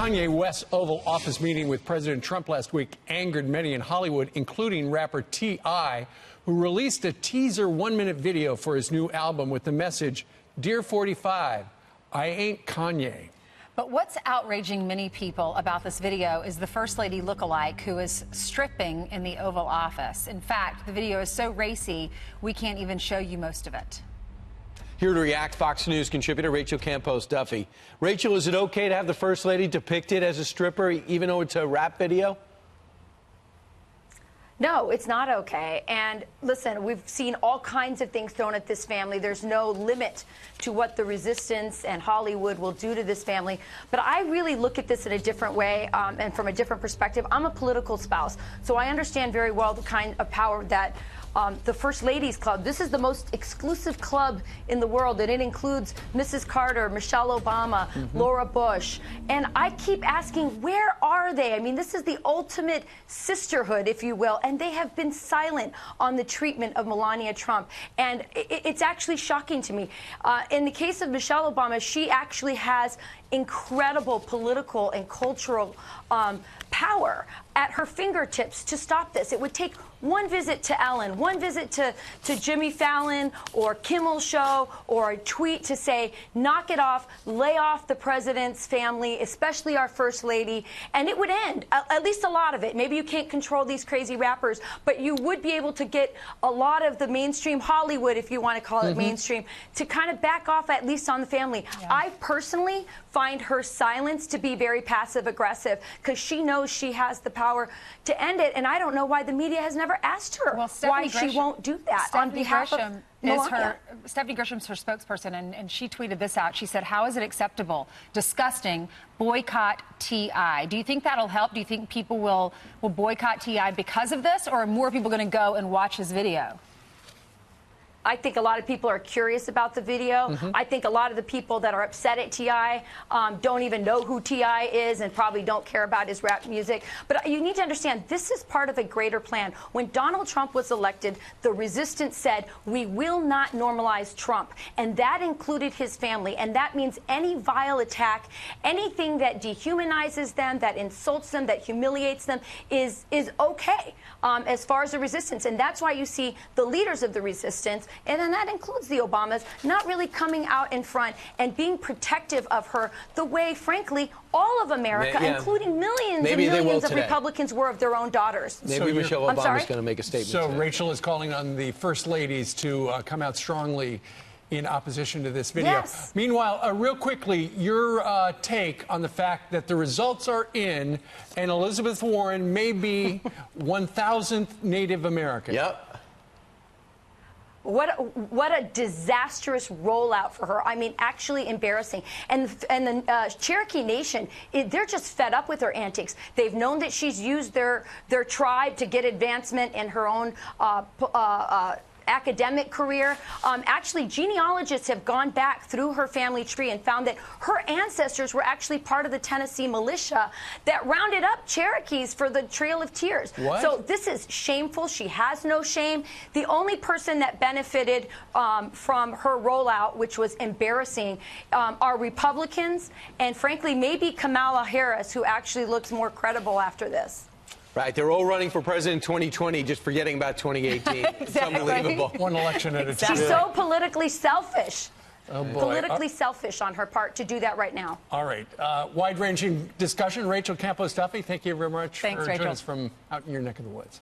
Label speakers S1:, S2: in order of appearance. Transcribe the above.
S1: Kanye West's Oval Office meeting with President Trump last week angered many in Hollywood, including rapper T.I., who released a teaser one-minute video for his new album with the message, "Dear 45, I ain't Kanye."
S2: But what's outraging many people about this video is the First Lady lookalike who is stripping in the Oval Office. In fact, the video is so racy, we can't even show you most of it.
S3: Here to react, Fox News contributor Rachel Campos-Duffy. Rachel, is it okay to have the First Lady depicted as a stripper, even though it's a rap video?
S4: No, it's not okay. And listen, we've seen all kinds of things thrown at this family. There's no limit to what the resistance and Hollywood will do to this family. But I really look at this in a different way and from a different perspective. I'm a political spouse, so I understand very well the kind of power that the First Ladies Club. This is the most exclusive club in the world, and it includes Mrs. Carter, Michelle Obama, Laura Bush. And I keep asking, where are they? I mean, this is the ultimate sisterhood, if you will, and they have been silent on the treatment of Melania Trump. And it's actually shocking to me. In the case of Michelle Obama, she actually has incredible political and cultural power at her fingertips to stop this. It would take one visit to Ellen, one visit to Jimmy Fallon or Kimmel's show, or a tweet to say, knock it off, lay off the president's family, especially our First Lady, and it would end, at least a lot of it. Maybe you can't control these crazy rappers, but you would be able to get a lot of the mainstream Hollywood, if you want to call it mainstream, to kind of back off at least on the family. Yeah. I personally find her silence to be very passive-aggressive because she knows she has the power to end it, and I don't know why the media has never asked her why she won't do that on behalf of Melania.
S2: Stephanie Grisham's her spokesperson, and she tweeted this out. She said, "How is it acceptable? Disgusting. Boycott T.I." Do you think that'll help? Do you think people will boycott T.I. because of this, or are more people going to go and watch his video?
S4: I think a lot of people are curious about the video. I think a lot of the people that are upset at T.I. Don't even know who T.I. is and probably don't care about his rap music. But you need to understand, this is part of a greater plan. When Donald Trump was elected, the resistance said, we will not normalize Trump. And that included his family. And that means any vile attack, anything that dehumanizes them, that insults them, that humiliates them, is okay as far as the resistance. And that's why you see the leaders of the resistance, and then that includes the Obamas, not really coming out in front and being protective of her the way, frankly, all of America, including millions and millions of Republicans, were of their own daughters.
S3: Maybe Michelle Obama's going to make a statement.
S1: So
S3: today.
S1: Rachel is calling on the First Ladies to come out strongly in opposition to this video.
S4: Yes.
S1: Meanwhile, real quickly, your take on the fact that the results are in and Elizabeth Warren may be 1,000th Native American.
S3: Yep.
S4: What a disastrous rollout for her. I mean, actually embarrassing. And the Cherokee Nation, they're just fed up with her antics. They've known that she's used their tribe to get advancement in her own academic career. Actually, genealogists have gone back through her family tree and found that her ancestors were actually part of the Tennessee militia that rounded up Cherokees for the Trail of Tears.
S1: What?
S4: So this is shameful. She has no shame. The only person that benefited from her rollout, which was embarrassing, are Republicans and, frankly, maybe Kamala Harris, who actually looks more credible after this.
S3: Right, they're all running for president in 2020, just forgetting about 2018. It's unbelievable.
S1: One election at a time.
S4: She's so politically selfish.
S1: Oh, boy.
S4: Politically selfish on her part to do that right now.
S1: All right. Wide-ranging discussion. Rachel Campos-Duffy, thank you very much
S2: Thanks,
S1: for joining
S2: Rachel.
S1: us from out in your neck of the woods.